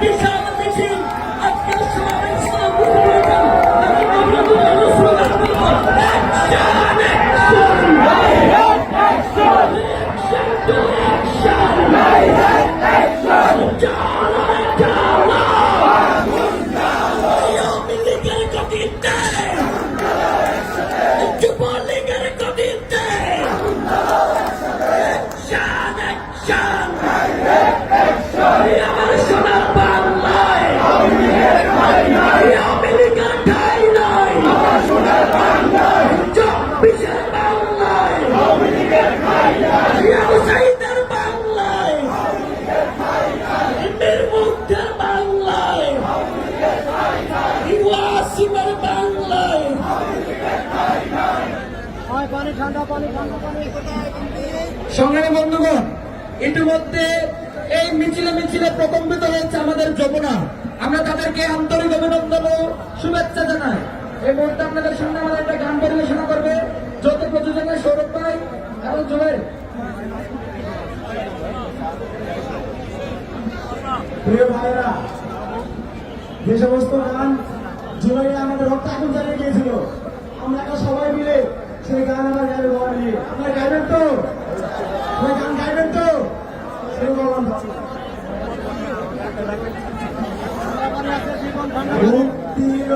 বিশাল মিছিল আজকের সমাবেশ স্লোগান আমার সোনার বাংলায় আমেরিকার ঠাই নাই, চব্বিশের বাংলায় ব্যবসায়ীদের বাংলায়, নির্মুক্তের বাংলায়, ওয়াসিমের বাংলায়। সংগ্রামী বন্ধুগণ, ইতিমধ্যে এই মিছিলে মিছিলে প্রকম্পিত হয়েছে আমাদের যমুনা। আমরা তাদেরকে আন্তরিক অভিনন্দন ও শুভেচ্ছা জানাই। এই মুহূর্তে আপনাদের সামনে আমাদের একটা গান পরিবেশনা করবে যৌথ প্রযোজনা সৌরভ ভাই এবং জুয়েল। প্রিয় ভাইরা, যে সমস্ত গান জুলাইয়ে আমাদের রক্ত আগুন জ্বালিয়ে গিয়েছিল, আমরা সবাই মিলে সেই গান আমার গায়ে বলা নিয়ে আপনারা গাইবেন তো? গান গাইবেন তো? মুক্তির